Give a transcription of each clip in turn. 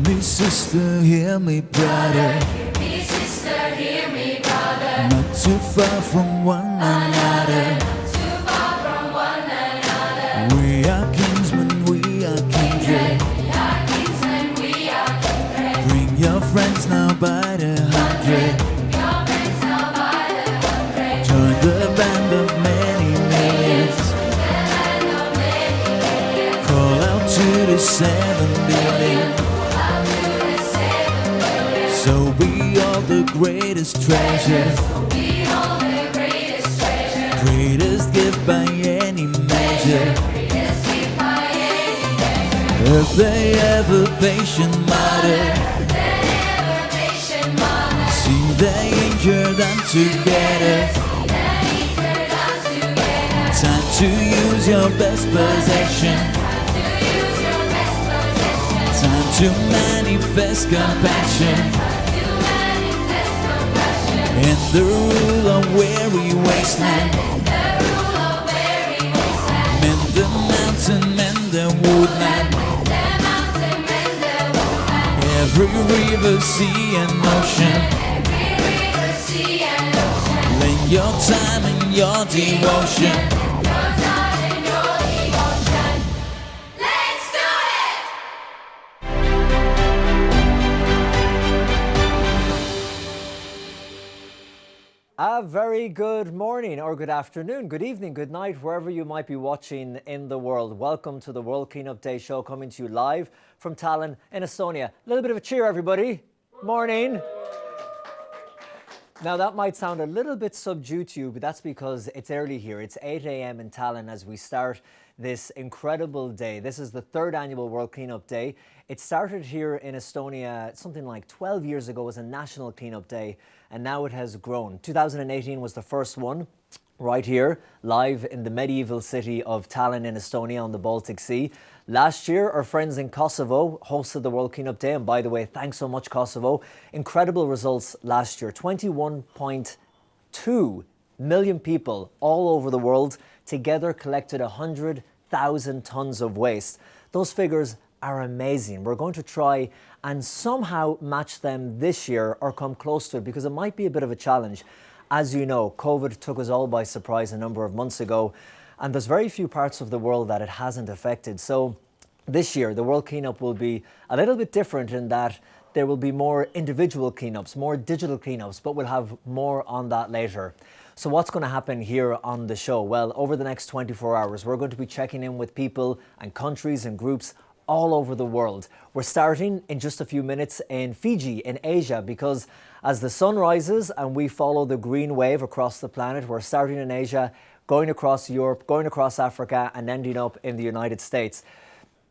me, sister, hear me, brother. Hear me, sister, hear me, brother. Not too far from one another. Not too far from one another. We are kinsmen, we are kindred. We are kinsmen, we are kindred. Bring your friends now by the hundred. Your friends now by the hundred. Join the band of many millions. The land of many millions. Call out to the 7 billion. Up to the 7 billion. So be all the greatest treasure. Be all the greatest treasure. Greatest gift by any measure. Greatest gift by any measure. If they ever patient mother, The ever patient mother. see they injured and together. The eager down together. Time to use your best possession. To use your best possession. Time to manifest compassion To manifest compassion. in the rule of weary wasteland. The rule of weary wasteland. Mend the mountain, mend the woodland. The mountain and the woodland. Every river, sea and ocean. Every river, sea and ocean. Lend your time and your devotion. Your time and your devotion. Let's do it! A very good morning, or good afternoon, good evening, good night, wherever you might be watching in the world. Welcome to the World Cleanup Day show, coming to you live from Tallinn in Estonia. A little bit of a cheer, everybody. Morning. Now, that might sound a little bit subdued to you, but that's because it's early here. It's 8 a.m. in Tallinn as we start this incredible day. This is the third annual World Cleanup Day. It started here in Estonia something like 12 years ago as a national cleanup day, and now it has grown. 2018 was the first one, right here, live in the medieval city of Tallinn in Estonia on the Baltic Sea. Last year, our friends in Kosovo hosted the World Cleanup Day, and by the way, thanks so much, Kosovo. Incredible results last year. 21.2 million people all over the world together collected 100,000 tons of waste. Those figures are amazing. We're going to try and somehow match them this year or come close to it, because it might be a bit of a challenge. As you know, COVID took us all by surprise a number of months ago, and there's very few parts of the world that it hasn't affected. So this year, the World Cleanup will be a little bit different in that there will be more individual cleanups, more digital cleanups, but we'll have more on that later. So what's going to happen here on the show? Well, over the next 24 hours, we're going to be checking in with people and countries and groups all over the world. We're starting in just a few minutes in Fiji, in Asia, because as the sun rises and we follow the green wave across the planet, we're starting in Asia, going across Europe, going across Africa, and ending up in the United States.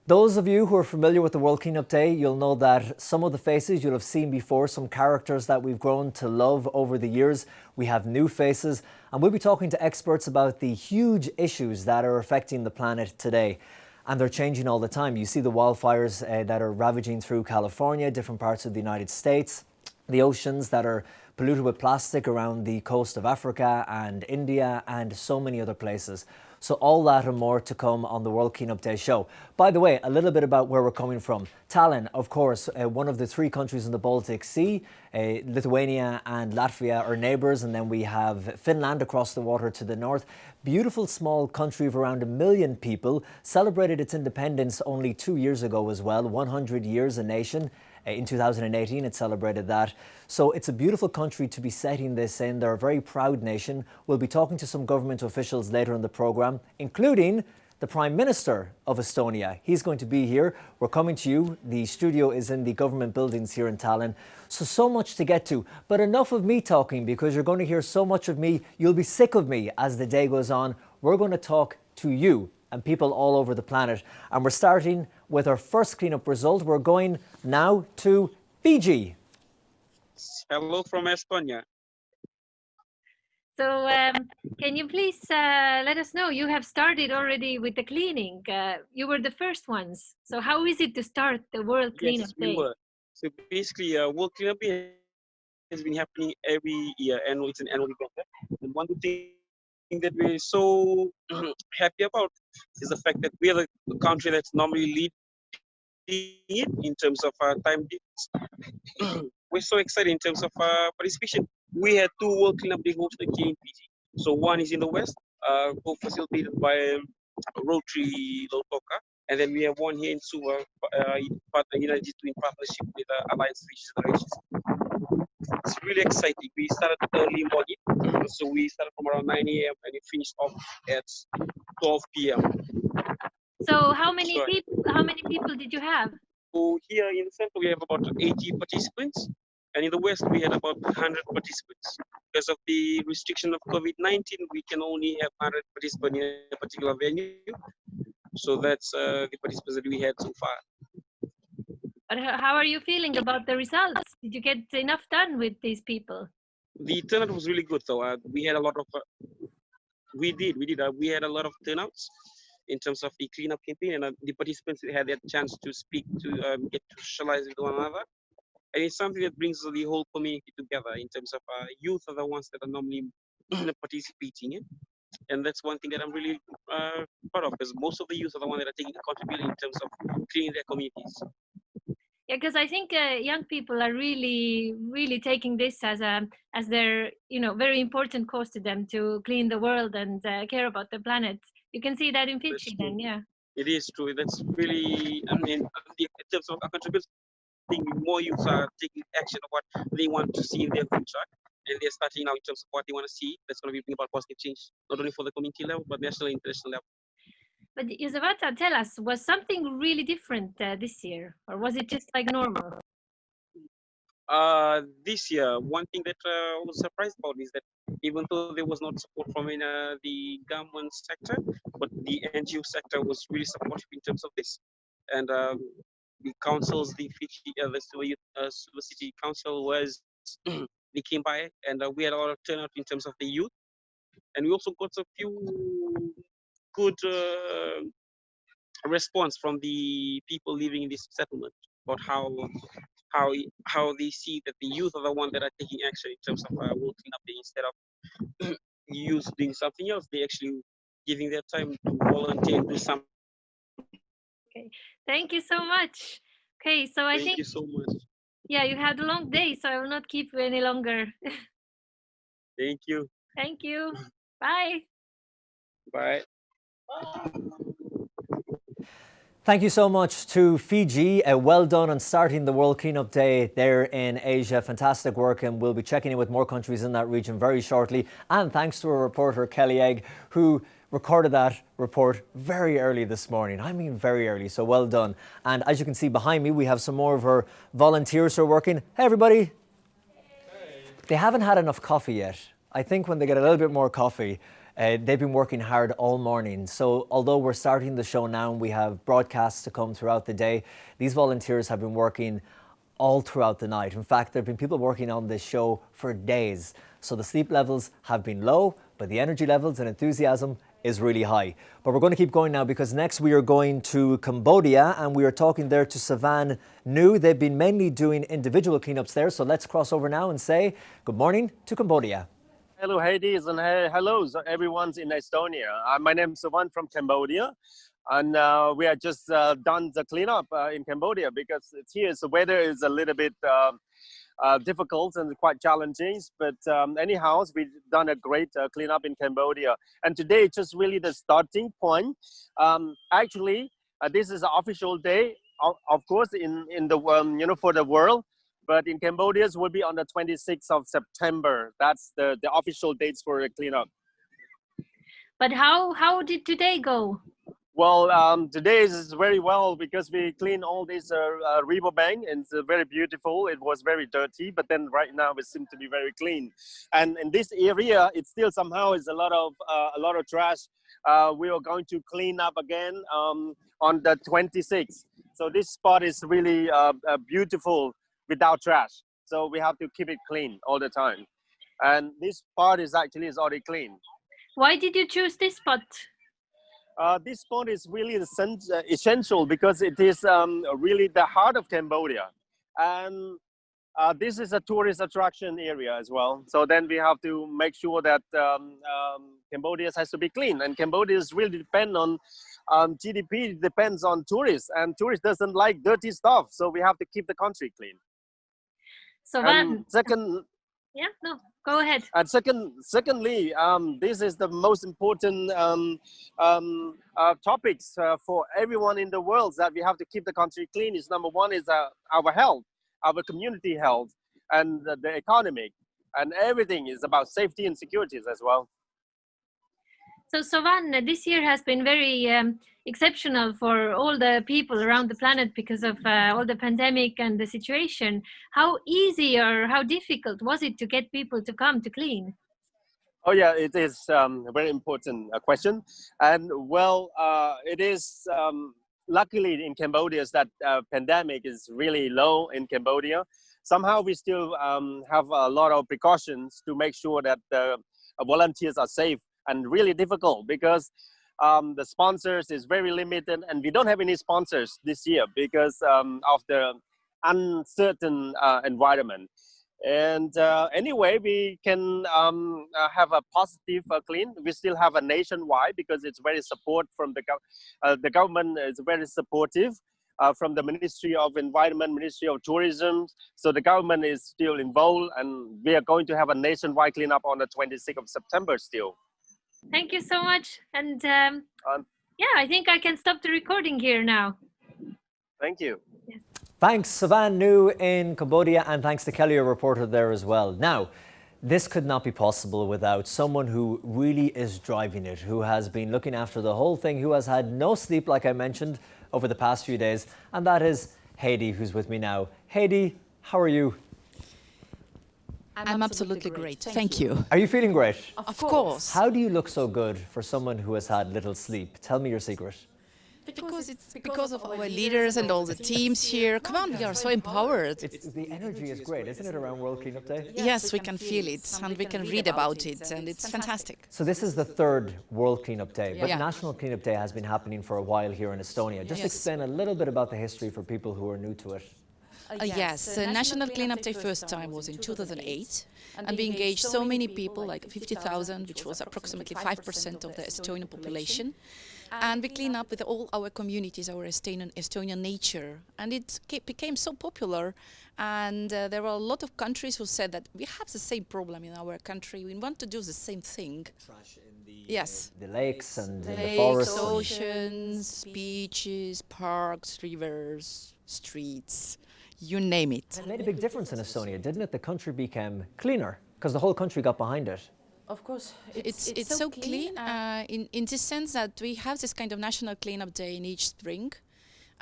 Those of you who are familiar with the World Cleanup Day, you'll know that some of the faces you'll have seen before, some characters that we've grown to love over the years. We have new faces, and we'll be talking to experts about the huge issues that are affecting the planet today. And they're changing all the time. You see the wildfires that are ravaging through California, different parts of the United States, the oceans that are polluted with plastic around the coast of Africa and India and so many other places. So all that and more to come on the World Cleanup Day show. By the way, a little bit about where we're coming from. Tallinn, of course, one of the three countries in the Baltic Sea. Lithuania and Latvia are neighbours, and then we have Finland across the water to the north. Beautiful small country of around 1 million people. Celebrated its independence only 2 years ago as well. 100 years a nation. In 2018, it celebrated that. So it's a beautiful country to be setting this in. They're a very proud nation. We'll be talking to some government officials later in the programme, including the Prime Minister of Estonia. He's going to be here. We're coming to you. The studio is in the government buildings here in Tallinn. So much to get to. But enough of me talking, because you're going to hear so much of me, you'll be sick of me as the day goes on. We're going to talk to you and people all over the planet. And we're starting with our first cleanup result. We're going now to Fiji. Hello from Estonia. So can you please let us know, you have started already with the cleaning. You were the first ones. So how is it to start the World Cleanup Yes, we Day? were. So basically, World Cleanup Day has been happening every year, and it's an annual event. And one thing that we're so happy about is the fact that we are the country that's normally it in terms of time difference. We're so excited in terms of participation. We had two World Cleanup Day hosted here in Fiji. So one is in the west, co-facilitated by Rotary Lotoka, and then we have one here in Suva, United in partnership with Alliance Fishes Federations. It's really exciting. We started early morning, so we started from around 9 a.m. and we finished off at 12 p.m. So how many Sorry. people? How many people did you have? So here in the center we have about 80 participants, and in the west we had about 100 participants. Because of the restriction of COVID-19, we can only have 100 participants in a particular venue. So that's the participants that we had so far. But how are you feeling about the results? Did you get enough done with these people? The turnout was really good, though. We had a lot of. We did. We had a lot of turnouts in terms of the cleanup campaign, and the participants had their chance to speak, to get to socialize with one another. And it's something that brings the whole community together in terms of youth are the ones that are normally participating in. And that's one thing that I'm really proud of, because most of the youth are the ones that are taking contributing in terms of cleaning their communities. Yeah, because I think young people are really taking this as their very important cause to them, to clean the world and care about the planet. You can see that in Fiji, then, yeah. It is true. That's really, I mean, in terms of contributing, more youth are taking action of what they want to see in their future, and they're starting now in terms of what they want to see. That's going to be bring about positive change, not only for the community level, but national and international level. But Yusavata, tell us, was something really different this year, or was it just like normal? This year, one thing that I was surprised about is that even though there was not support from the government sector, but the NGO sector was really supportive in terms of this. And the councils, the Fiji, the Suva City Council was, they came by, and we had a lot of turnout in terms of the youth. And we also got a few good response from the people living in this settlement about how they see that the youth are the one that are taking action in terms of World Cleanup Day instead of youth doing something else. They actually giving their time to volunteer and do something. Okay, thank you so much. Okay, so I Thank think you so much. yeah, you had a long day, so I will not keep you any longer. Thank you. Thank you. Bye. Bye. Thank you so much to Fiji. Well done on starting the World Cleanup Day there in Asia. Fantastic work, and we'll be checking in with more countries in that region very shortly. And thanks to our reporter, Kelly Egg, who recorded that report very early this morning. I mean very early, so well done. And as you can see behind me, we have some more of our volunteers who are working. Hey everybody. Hey. They haven't had enough coffee yet. I think when they get a little bit more coffee, they've been working hard all morning. So although we're starting the show now and we have broadcasts to come throughout the day, these volunteers have been working all throughout the night. In fact, there have been people working on this show for days. So the sleep levels have been low, but the energy levels and enthusiasm is really high. But we're going to keep going now, because next we are going to Cambodia, and we are talking there to Savan Nu. They've been mainly doing individual cleanups there. So let's cross over now and say good morning to Cambodia. Hello, Hades, and hello, everyone's in Estonia. My name is Savan from Cambodia, and we are just done the cleanup in Cambodia, because here the weather is a little bit difficult and quite challenging. But anyhow, we've done a great cleanup in Cambodia, and today it's just really the starting point. Actually, this is an official day, of course, in the for the world. But in Cambodia, it will be on the 26th of September. That's the official dates for the cleanup. But how did today go? Well, today is very well, because we clean all this riverbank, and it's very beautiful. It was very dirty, but then right now it seems to be very clean. And in this area, it still somehow is a lot of trash. We are going to clean up again on the 26th. So this spot is really beautiful without trash. So we have to keep it clean all the time. And this part is already clean. Why did you choose this spot? This spot is really essential, because it is really the heart of Cambodia. And this is a tourist attraction area as well. So then we have to make sure that Cambodia has to be clean. And Cambodia really depend on GDP depends on tourists, and tourists doesn't like dirty stuff. So we have to keep the country clean. So And second, yeah, no, go ahead. and secondly, this is the most important topics for everyone in the world that we have to keep the country clean. Is number one is our health, our community health, and the economic, and everything is about safety and security as well. So Sovan, this year has been very exceptional for all the people around the planet because of all the pandemic and the situation. How easy or how difficult was it to get people to come to clean? Oh yeah, it is a very important question, and well, it is luckily in Cambodia that pandemic is really low in Cambodia. Somehow we still have a lot of precautions to make sure that the volunteers are safe, and really difficult because the sponsors is very limited, and we don't have any sponsors this year because of the uncertain environment. And anyway, we can have a positive clean. We still have a nationwide because it's very support from the government is very supportive from the Ministry of Environment, Ministry of Tourism. So the government is still involved, and we are going to have a nationwide cleanup on the 26th of September still. Thank you so much. And yeah, I think I can stop the recording here now. Thank you. Yes. Thanks, Savan New in Cambodia, and thanks to Kelly, our reporter there as well. Now, this could not be possible without someone who really is driving it, who has been looking after the whole thing, who has had no sleep, like I mentioned, over the past few days, and that is Heidi, who's with me now. Heidi, how are you? I'm absolutely great. Thank you. Are you feeling great? Of course. How do you look so good for someone who has had little sleep? Tell me your secret. Because it's because of our leaders and all the teams here. Come on, we are so empowered. The energy is great, isn't it, around World Cleanup Day? Yes, we can feel it and we can read about it, and it's fantastic. So this is the third World Cleanup Day, but Yeah. National Cleanup Day has been happening for a while here in Estonia. Just Yes. explain a little bit about the history for people who are new to it. Yes, National Cleanup Day first time was in 2008, and we engaged so many people, like 50,000, which was approximately 5% of the Estonian population. And we clean up with all our communities, our Estonian nature. And it became so popular. And there were a lot of countries who said that we have the same problem in our country. We want to do the same thing. Trash in the, Yes. the lakes and in the Lakes, forests. oceans, beaches, parks, rivers, streets, you name it. It made a big difference in Estonia, didn't it? The country became cleaner because the whole country got behind it. Of course, It's so clean in the sense that we have this kind of national cleanup day in each spring,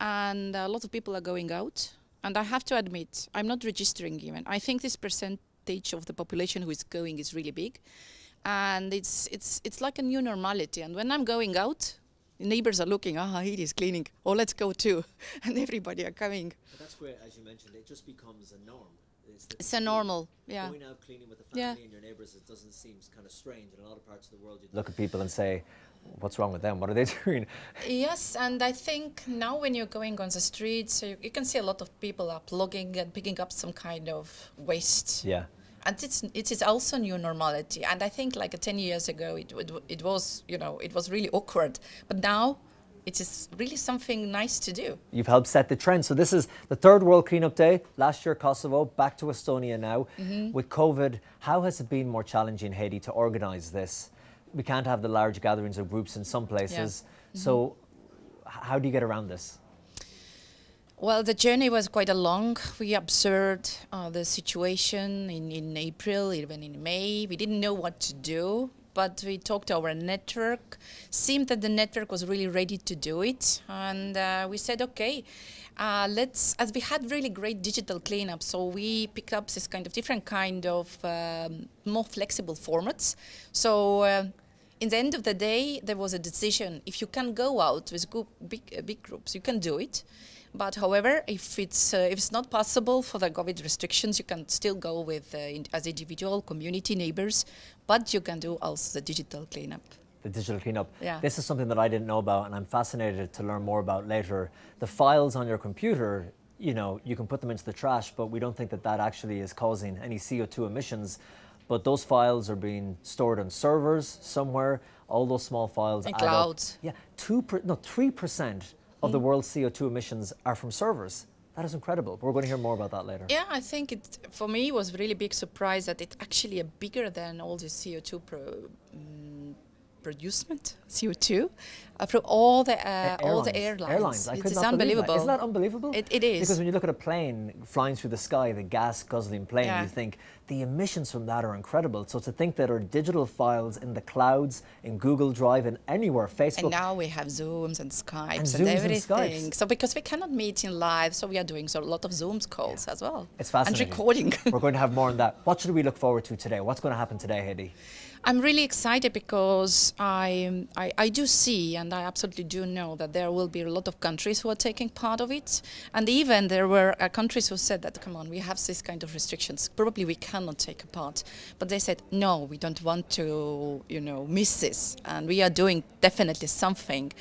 and a lot of people are going out. And I have to admit, I'm not registering even. I think this percentage of the population who is going is really big, and it's like a new normality. And when I'm going out, neighbors are looking, it is cleaning. Oh, let's go too, and everybody are coming. But that's great, as you mentioned. It just becomes a norm. It's a normal, yeah. Going out cleaning with the family Yeah. and your neighbours, it doesn't seem kind of strange. In a lot of parts of the world, you look at people and say, what's wrong with them? What are they doing? Yes, and I think now when you're going on the streets, you can see a lot of people are plugging and picking up some kind of waste. Yeah. And it is also new normality. And I think like 10 years ago, it was, it was really awkward. But now it is really something nice to do. You've helped set the trend. So this is the third World Cleanup Day. Last year, Kosovo, back to Estonia now. With COVID, how has it been more challenging, Heidi, to organise this? We can't have the large gatherings of groups in some places. So how do you get around this? Well, the journey was quite a long. We observed the situation in April, even in May. We didn't know what to do, but we talked to our network. Seemed that the network was really ready to do it. And we said, okay, as we had really great digital cleanup, so we picked up this kind of different kind of more flexible formats. So in the end of the day, there was a decision. If you can go out with big groups, you can do it. But however, if it's not possible for the COVID restrictions, you can still go with as individual community neighbors, but you can do also the digital cleanup. The digital cleanup. Yeah. This is something that I didn't know about, and I'm fascinated to learn more about later. The files on your computer, you can put them into the trash, but we don't think that actually is causing any CO2 emissions. But those files are being stored on servers somewhere all those small files And add up. clouds. Yeah, 3% of the world's CO2 emissions are from servers. That is incredible. We're going to hear more about that later. Yeah, I think it, for me, it was really big surprise that it's actually bigger than all the CO2 producement, CO2, from all the airlines. I It could is not believe that. unbelievable. Isn't that unbelievable? It is. Because when you look at a plane flying through the sky, the gas guzzling plane, Yeah. you think the emissions from that are incredible. So to think that our digital files in the clouds, in Google Drive, and anywhere, Facebook. And now we have Zooms and Skypes and, Zooms and everything. Skypes. So because we cannot meet in live, so we are doing a lot of Zooms calls as well. It's fascinating. And recording. We're going to have more on that. What should we look forward to today? What's going to happen today, Hedy? I'm really excited because I do see and I absolutely do know that there will be a lot of countries who are taking part of it. And even there were countries who said that, come on, we have this kind of restrictions. Probably we cannot take a part. But they said, no, we don't want to, miss this. And we are doing definitely something.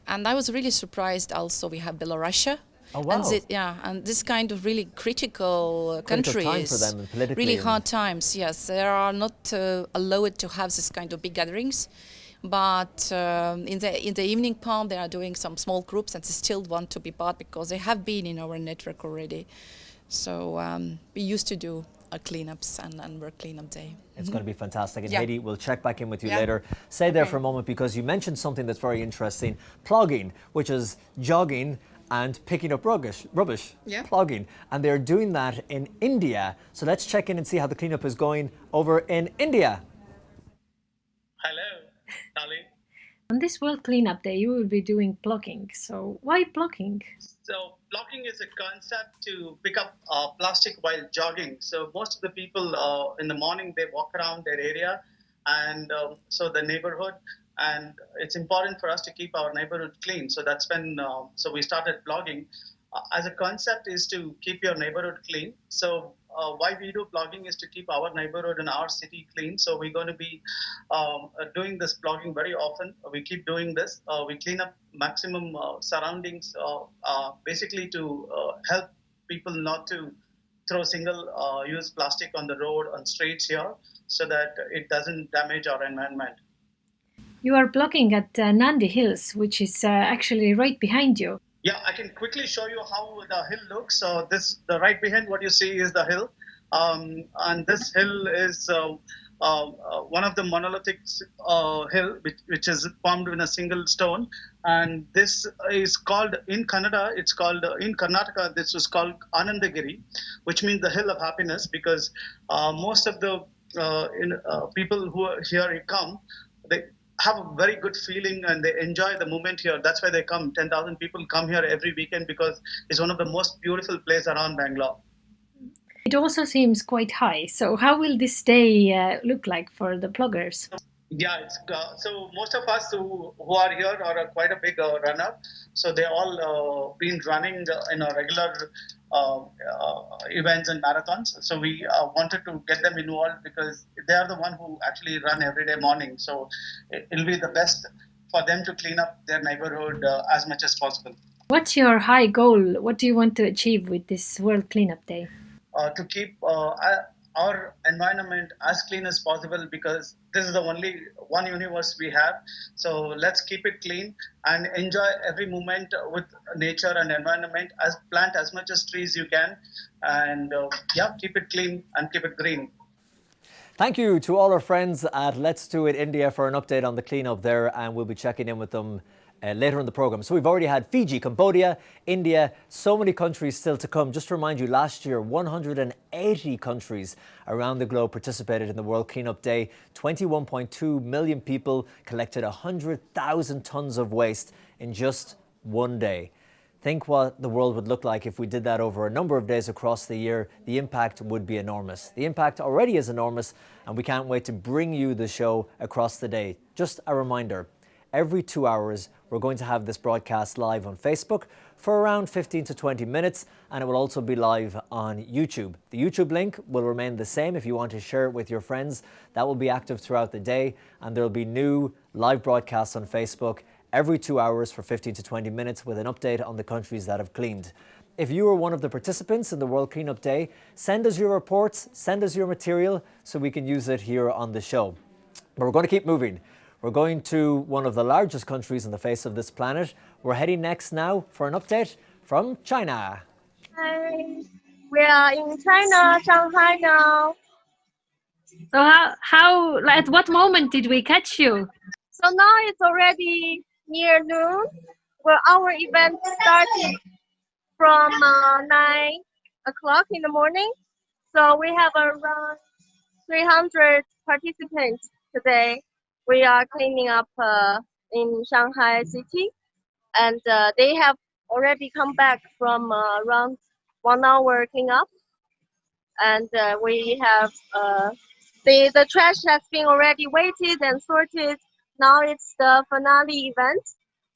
And I was really surprised also we have Belarus. Oh, wow. And this kind of really critical countries, time for them politically really and- hard times. Yes, they are not allowed to have this kind of big gatherings, but in the evening part they are doing some small groups and they still want to be part because they have been in our network already. So we used to do cleanups and work cleanup day. It's going to be fantastic. And Yeah. Hedy, we'll check back in with you Yeah. later. Stay there Okay. for a moment because you mentioned something that's very interesting. Plogging, which is jogging and picking up rubbish. Yeah. Plogging. And they're doing that in India. So let's check in and see how the cleanup is going over in India. Hello, Ali. On this World Cleanup Day, you will be doing plugging. So why plugging? So, blocking is a concept to pick up plastic while jogging. So, most of the people in the morning they walk around their area and so the neighborhood, and it's important for us to keep our neighborhood clean. So that's when so we started blogging. As a concept is to keep your neighborhood clean. So why we do blogging is to keep our neighborhood and our city clean. So we're going to be doing this blogging very often. We keep doing this. We clean up maximum surroundings, basically to help people not to throw single-use plastic on the road, on streets here, so that it doesn't damage our environment. You are blogging at Nandi Hills, which is actually right behind you. Yeah, I can quickly show you how the hill looks. So the right behind what you see is the hill, and this hill is one of the monolithic hill which is formed in a single stone. And this is called in Kannada. It's called in Karnataka. This is called Anandagiri, which means the hill of happiness, because most of the people who are here come, they have a very good feeling and they enjoy the moment here. That's why they come. 10,000 people come here every weekend because it's one of the most beautiful places around Bangalore. It also seems quite high. So how will this day look like for the pluggers? Yeah, it's, so most of us who are here are quite a big runner. So they all been running in a regular events and marathons. So we wanted to get them involved because they are the one who actually run every day morning. So it'll be the best for them to clean up their neighborhood as much as possible. What's your high goal? What do you want to achieve with this World Cleanup Day? To keep our environment as clean as possible, because this is the only one universe we have. So let's keep it clean and enjoy every moment with nature and environment. Plant as much as trees you can, and keep it clean and keep it green. Thank you to all our friends at Let's Do It India for an update on the cleanup there, and we'll be checking in with them later in the programme. So we've already had Fiji, Cambodia, India, so many countries still to come. Just to remind you, last year 180 countries around the globe participated in the World Cleanup Day. 21.2 million people collected 100,000 tonnes of waste in just one day. Think what the world would look like if we did that over a number of days across the year. The impact would be enormous. The impact already is enormous, and we can't wait to bring you the show across the day. Just a reminder, every 2 hours, we're going to have this broadcast live on Facebook for around 15 to 20 minutes, and it will also be live on YouTube. The YouTube link will remain the same if you want to share it with your friends. That will be active throughout the day, and there will be new live broadcasts on Facebook every 2 hours for 15 to 20 minutes with an update on the countries that have cleaned. If you are one of the participants in the World Cleanup Day, send us your reports, send us your material so we can use it here on the show. But we're going to keep moving. We're going to one of the largest countries on the face of this planet. We're heading next now for an update from China. Hi, we are in China, Shanghai now. So at what moment did we catch you? So now it's already near noon. Well, our event started from 9 o'clock in the morning. So we have around 300 participants today. We are cleaning up in Shanghai city, and they have already come back from around 1 hour cleanup. And we have the trash has been already weighted and sorted. Now it's the finale event.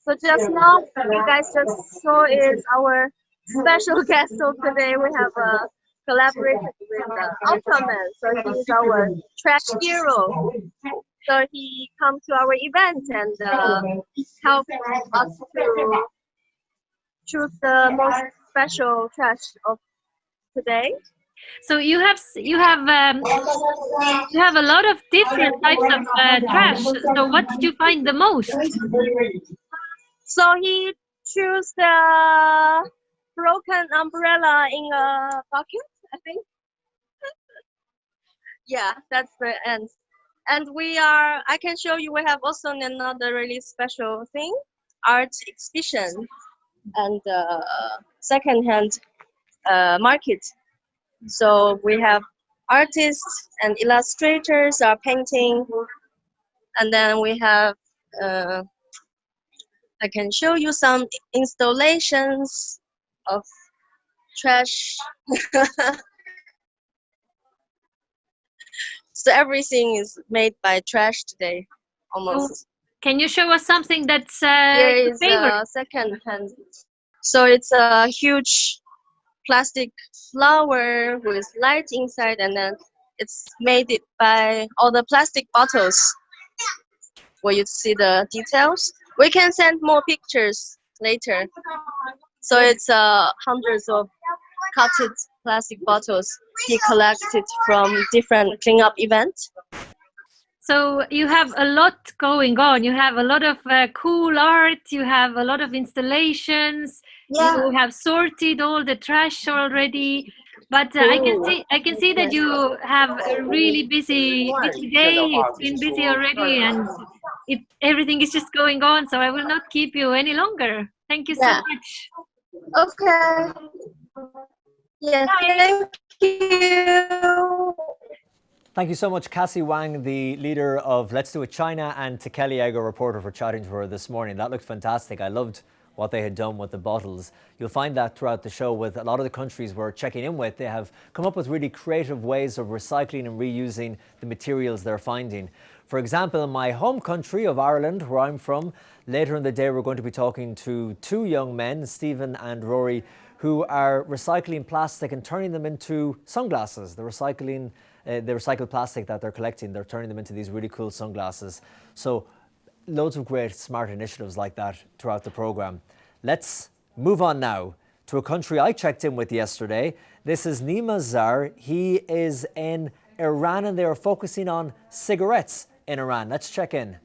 So just now, you guys just saw is our special guest of today. We have collaborated with Ultraman. So he's our trash hero. So he come to our event and help us to choose the most special trash of today. So you have a lot of different types of trash. So what did you find the most? So he chose the broken umbrella in a bucket, I think. Yeah, that's the end. And I can show you, we have also another really special thing, art exhibition and secondhand market. So we have artists and illustrators are painting, and then we have I can show you some installations of trash. So everything is made by trash today, almost. Can you show us something that's Here your is favorite? second hand. So it's a huge plastic flower with light inside, and then it's made it by all the plastic bottles. Where you see the details. We can send more pictures later. So it's hundreds of cutted plastic bottles he collected from different cleanup events. So you have a lot going on. You have a lot of cool art. You have a lot of installations. Yeah. You have sorted all the trash already. But I can see that you have a really busy day. It's been busy already, and everything is just going on. So I will not keep you any longer. Thank you so much. Okay. Yeah. Thank you. Thank you so much, Cassie Wang, the leader of Let's Do It China, and Tekeli Ego, reporter, for chatting to her this morning. That looked fantastic. I loved what they had done with the bottles. You'll find that throughout the show with a lot of the countries we're checking in with. They have come up with really creative ways of recycling and reusing the materials they're finding. For example, in my home country of Ireland, where I'm from, later in the day we're going to be talking to two young men, Stephen and Rory, who are recycling plastic and turning them into sunglasses. They're recycling the recycled plastic that they're collecting, they're turning them into these really cool sunglasses. So loads of great smart initiatives like that throughout the programme. Let's move on now to a country I checked in with yesterday. This is Nima Zar. He is in Iran and they are focusing on cigarettes in Iran. Let's check in.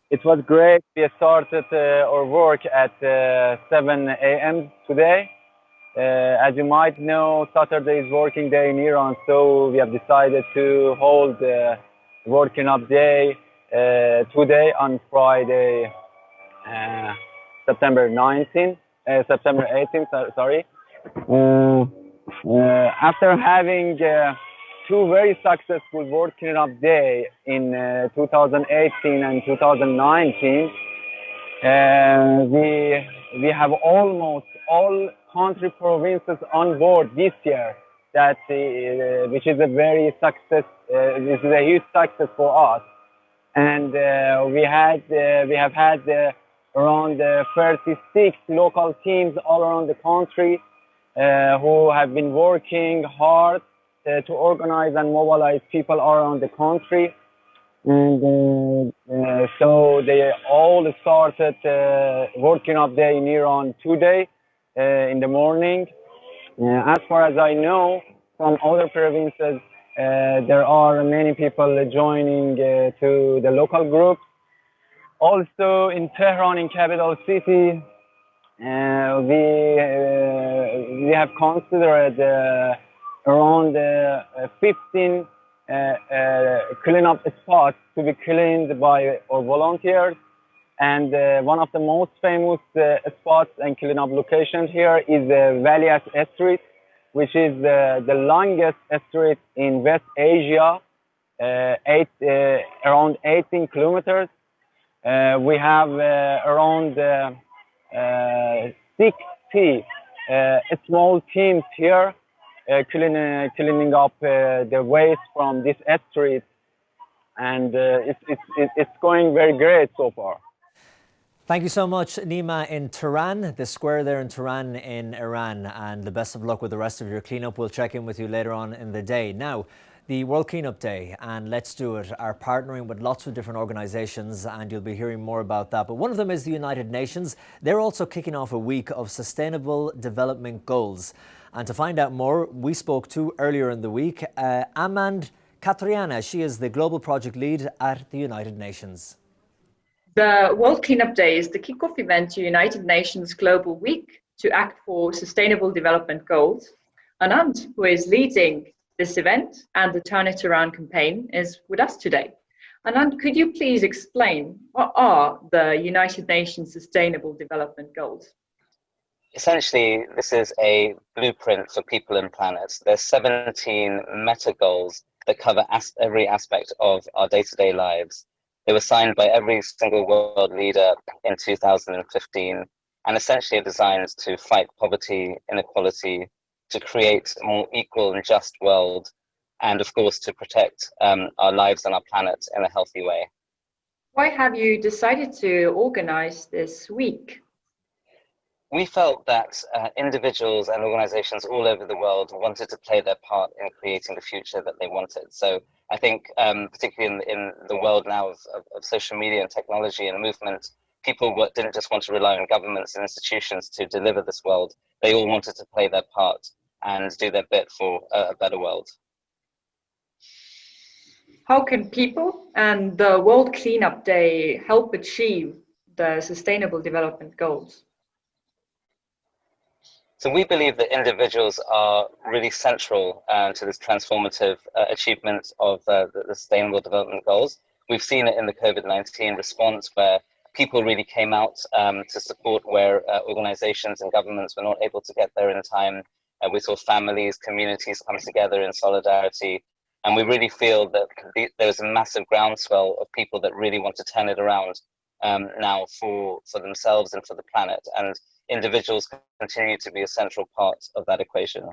It was great. We started our work at 7 a.m. today. As you might know, Saturday is working day in Iran, so we have decided to hold working up day today on Friday, September 18th, sorry. After having two very successful working up day in 2018 and 2019, we have almost all country provinces on board this year. That which is a very success. This is a huge success for us, and we have had around 36 local teams all around the country who have been working hard to organize and mobilize people all around the country. And so they all started working up there in Iran today in the morning. As far as I know, from other provinces, there are many people joining to the local group. Also in Tehran, in capital city, we have considered around 15 cleanup spots to be cleaned by our volunteers. And one of the most famous spots and cleanup locations here is the Valiat Street, which is the longest street in West Asia, around 18 kilometers. We have around 60 small teams here cleaning up the waste from this street, and it's going very great so far. Thank you so much, Nima, in Tehran, the square there in Tehran in Iran, and the best of luck with the rest of your cleanup. We'll check in with you later on in the day. Now, the World Cleanup Day and Let's Do It are partnering with lots of different organisations, and you'll be hearing more about that. But one of them is the United Nations. They're also kicking off a week of Sustainable Development Goals. And to find out more, we spoke to earlier in the week Amand Katriana. She is the Global Project Lead at the United Nations. The World Cleanup Day is the kickoff event to United Nations Global Week to act for Sustainable Development Goals. Anand, who is leading this event and the Turn It Around campaign, is with us today. Anand, could you please explain what are the United Nations Sustainable Development Goals? Essentially, this is a blueprint for people and planets. There's 17 meta goals that cover every aspect of our day-to-day lives. They were signed by every single world leader in 2015 and essentially are designed to fight poverty, inequality, to create a more equal and just world, and of course to protect our lives and our planet in a healthy way. Why have you decided to organize this week? We felt that individuals and organizations all over the world wanted to play their part in creating the future that they wanted. So I think particularly in the world now of social media and technology and movement, people didn't just want to rely on governments and institutions to deliver this world. They all wanted to play their part and do their bit for a better world. How can people and the World Cleanup Day help achieve the Sustainable Development Goals? So we believe that individuals are really central to this transformative achievement of the Sustainable Development Goals. We've seen it in the COVID-19 response where people really came out to support where organizations and governments were not able to get there in time. We saw families, communities come together in solidarity. And we really feel that there's a massive groundswell of people that really want to turn it around now for themselves and for the planet. And individuals continue to be a central part of that equation.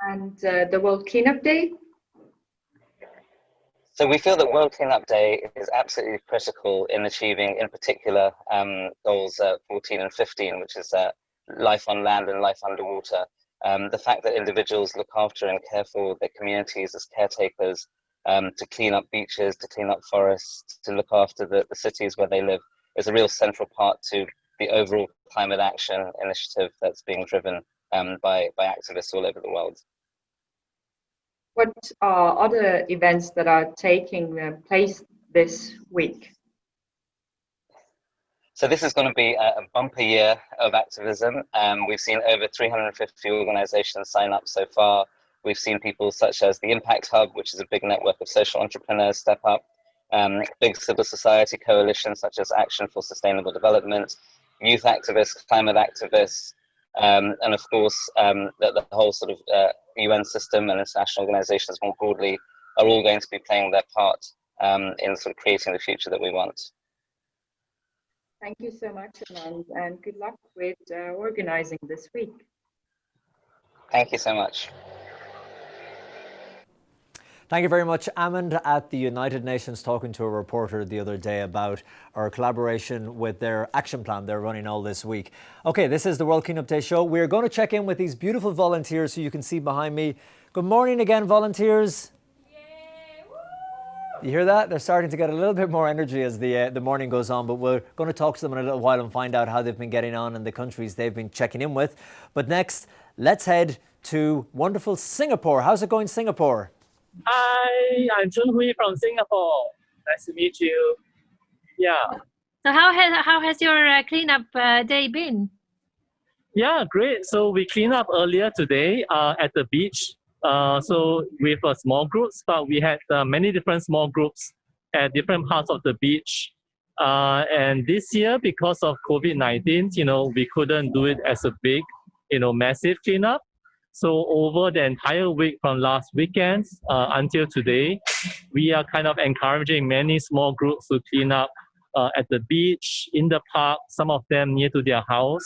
And the World Cleanup Day? So we feel that World Cleanup Day is absolutely critical in achieving, in particular, goals 14 and 15, which is life on land and life underwater. The fact that individuals look after and care for their communities as caretakers, to clean up beaches, to clean up forests, to look after the cities where they live, is a real central part to the overall climate action initiative that's being driven by activists all over the world. What are other events that are taking place this week? So this is going to be a bumper year of activism. We've seen over 350 organizations sign up so far. We've seen people such as the Impact Hub, which is a big network of social entrepreneurs, step up. Big civil society coalitions such as Action for Sustainable Development, youth activists, climate activists, and of course the whole sort of UN system and international organizations more broadly are all going to be playing their part in sort of creating the future that we want. Thank you so much, Anand, and good luck with organizing this week. Thank you so much. Thank you very much, Amand at the United Nations, talking to a reporter the other day about our collaboration with their action plan they're running all this week. Okay, this is the World Cleanup Day show. We're going to check in with these beautiful volunteers who you can see behind me. Good morning again, volunteers. You hear that? They're starting to get a little bit more energy as the morning goes on, but we're going to talk to them in a little while and find out how they've been getting on in the countries they've been checking in with. But next, let's head to wonderful Singapore. How's it going, Singapore? Hi, I'm Chun Hui from Singapore. Nice to meet you. Yeah. So how has your cleanup day been? Yeah, great. So we cleaned up earlier today at the beach. So with small groups, but we had many different small groups at different parts of the beach. And this year, because of COVID-19, we couldn't do it as a big, massive cleanup. So over the entire week from last weekend until today, we are kind of encouraging many small groups to clean up at the beach, in the park, some of them near to their house.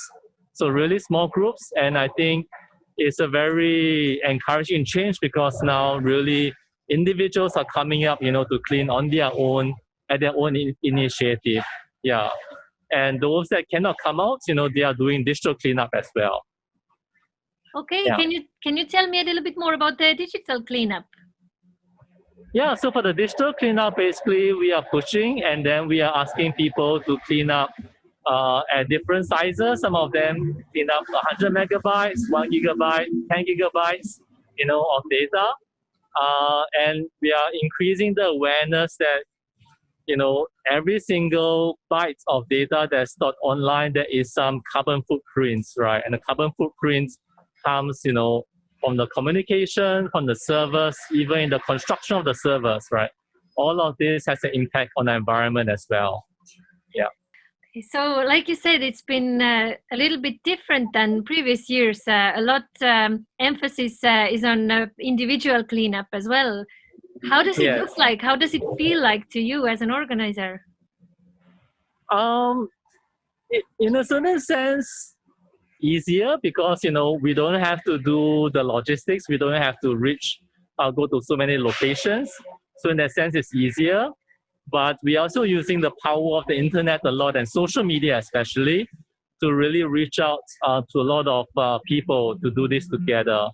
So really small groups, and I think it's a very encouraging change because now really individuals are coming up, to clean on their own, at their own initiative. Yeah. And those that cannot come out, they are doing digital cleanup as well. Okay, Yeah. can you tell me a little bit more about the digital cleanup? Yeah, so for the digital cleanup, basically we are pushing and then we are asking people to clean up at different sizes. Some of them clean up 100 megabytes, 1 gigabyte, 10 gigabytes, of data. And we are increasing the awareness that, every single byte of data that's stored online, there is some carbon footprints, right? And the carbon footprints comes, from the communication, from the servers, even in the construction of the servers, right? All of this has an impact on the environment as well. Yeah. So, like you said, it's been a little bit different than previous years. A lot emphasis is on individual cleanup as well. How does it look like? How does it feel like to you as an organizer? In a certain sense, easier because we don't have to do the logistics. We don't have to go to so many locations. So in that sense, it's easier. But we are also using the power of the internet a lot and social media especially to really reach out to a lot of people to do this together.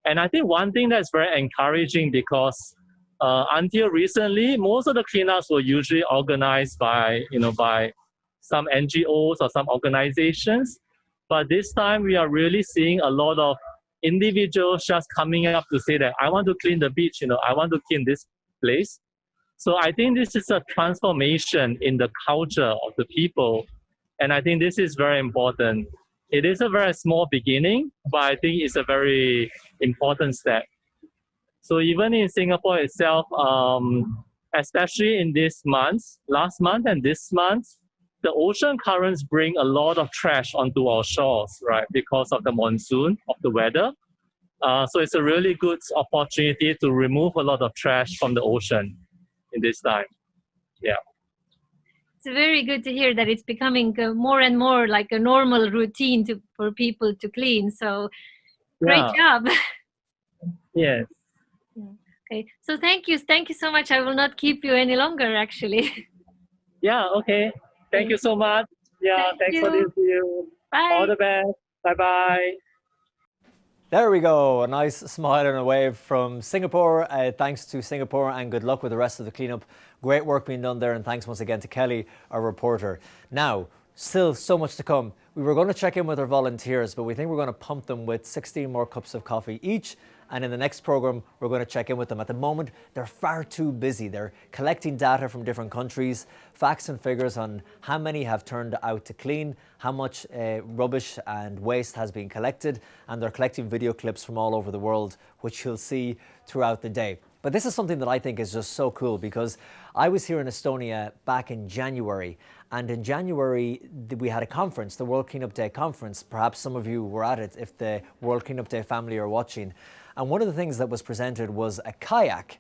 And I think one thing that's very encouraging because until recently, most of the cleanups were usually organized by some NGOs or some organizations. But this time we are really seeing a lot of individuals just coming up to say that I want to clean the beach, I want to clean this place. So I think this is a transformation in the culture of the people. And I think this is very important. It is a very small beginning, but I think it's a very important step. So even in Singapore itself, especially in this month, last month and this month, the ocean currents bring a lot of trash onto our shores, right? Because of the monsoon, of the weather. So it's a really good opportunity to remove a lot of trash from the ocean in this time. Yeah. It's very good to hear that it's becoming more and more like a normal routine for people to clean. So great job. Yes. Okay. So thank you so much. I will not keep you any longer, actually. Yeah. Okay. Thank you so much. Yeah. Thanks for this view. Bye. All the best. Bye bye. There we go, a nice smile and a wave from Singapore. Thanks to Singapore and good luck with the rest of the cleanup. Great work being done there, and thanks once again to Kelly, our reporter. Now, still so much to come. We were going to check in with our volunteers, but we think we're going to pump them with 16 more cups of coffee each. And in the next program, we're going to check in with them. At the moment, they're far too busy. They're collecting data from different countries, facts and figures on how many have turned out to clean, how much rubbish and waste has been collected, and they're collecting video clips from all over the world, which you'll see throughout the day. But this is something that I think is just so cool because I was here in Estonia back in January. And in January, we had a conference, the World Cleanup Day conference. Perhaps some of you were at it if the World Cleanup Day family are watching. And one of the things that was presented was a kayak.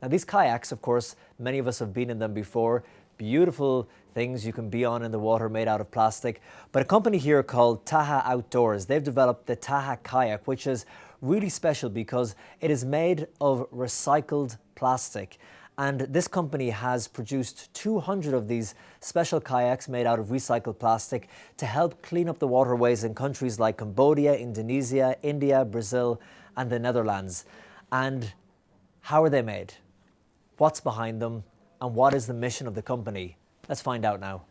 Now these kayaks, of course, many of us have been in them before. Beautiful things you can be on in the water made out of plastic. But a company here called Taha Outdoors, they've developed the Taha kayak, which is really special because it is made of recycled plastic. And this company has produced 200 of these special kayaks made out of recycled plastic to help clean up the waterways in countries like Cambodia, Indonesia, India, Brazil, and the Netherlands. And how are they made? What's behind them? And what is the mission of the company? Let's find out now.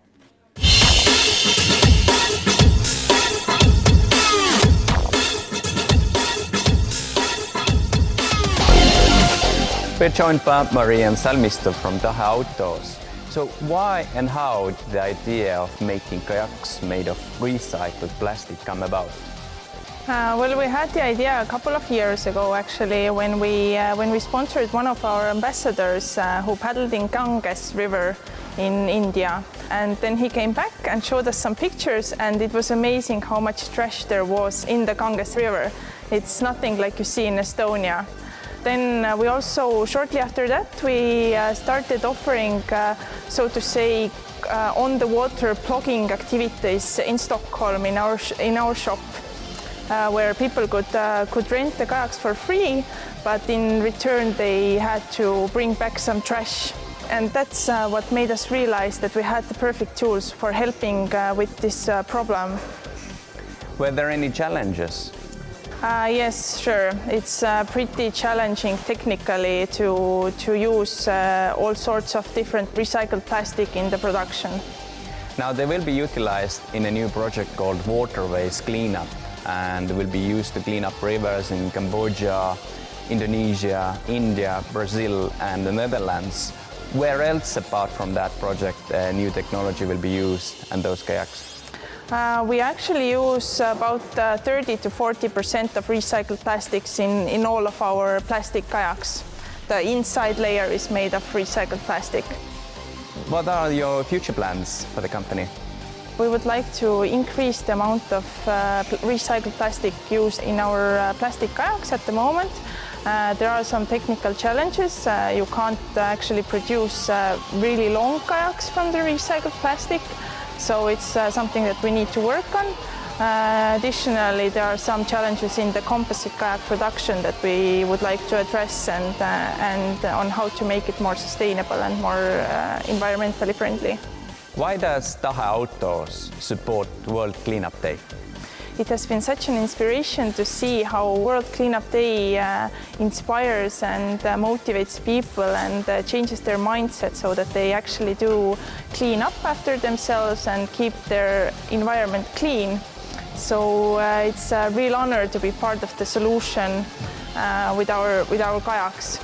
We're joined by Marianne Salmisto from Taha Outdoors. So why and how did the idea of making kayaks made of recycled plastic come about? Well, we had the idea a couple of years ago, actually, when we sponsored one of our ambassadors who paddled in Ganges River in India. And then he came back and showed us some pictures, and it was amazing how much trash there was in the Ganges River. It's nothing like you see in Estonia. Then we also, shortly after that, we started offering, so to say, on-the-water plugging activities in Stockholm in our shop. Where people could rent the kayaks for free, but in return they had to bring back some trash. And that's what made us realize that we had the perfect tools for helping with this problem. Were there any challenges? Yes, sure. It's pretty challenging technically to use all sorts of different recycled plastic in the production. Now they will be utilized in a new project called Waterways Cleanup, and will be used to clean up rivers in Cambodia, Indonesia, India, Brazil and the Netherlands. Where else apart from that project new technology will be used and those kayaks? We actually use about 30 to 40% of recycled plastics in all of our plastic kayaks. The inside layer is made of recycled plastic. What are your future plans for the company? We would like to increase the amount of recycled plastic used in our plastic kayaks at the moment. There are some technical challenges. You can't actually produce really long kayaks from the recycled plastic, so it's something that we need to work on. Additionally, there are some challenges in the composite kayak production that we would like to address, and on how to make it more sustainable and more environmentally friendly. Why does Taha Outdoors support World Cleanup Day? It has been such an inspiration to see how World Cleanup Day inspires and motivates people and changes their mindset so that they actually do clean up after themselves and keep their environment clean. So it's a real honor to be part of the solution with our kayaks.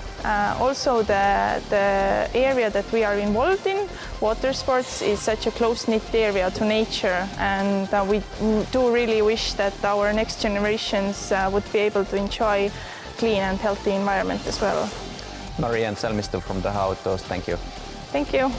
Also, the area that we are involved in, water sports, is such a close-knit area to nature, and we do really wish that our next generations would be able to enjoy clean and healthy environment as well. Marianne Salmisto from Taha Outdoors, thank you. Thank you.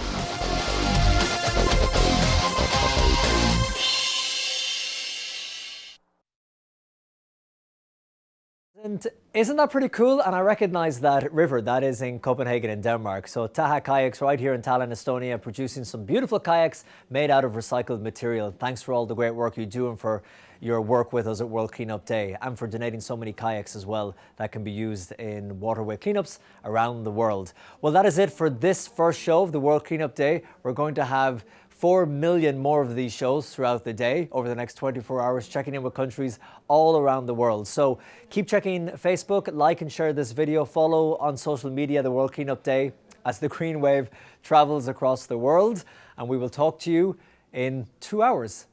And isn't that pretty cool? And I recognize that river. That is in Copenhagen in Denmark. So Taha Kayaks right here in Tallinn, Estonia, producing some beautiful kayaks made out of recycled material. Thanks for all the great work you do and for your work with us at World Cleanup Day, and for donating so many kayaks as well that can be used in waterway cleanups around the world. Well, that is it for this first show of the World Cleanup Day. We're going to have 4 million more of these shows throughout the day over the next 24 hours, checking in with countries all around the world. So keep checking Facebook, like and share this video, follow on social media the World Cleanup Day as the green wave travels across the world. And we will talk to you in 2 hours.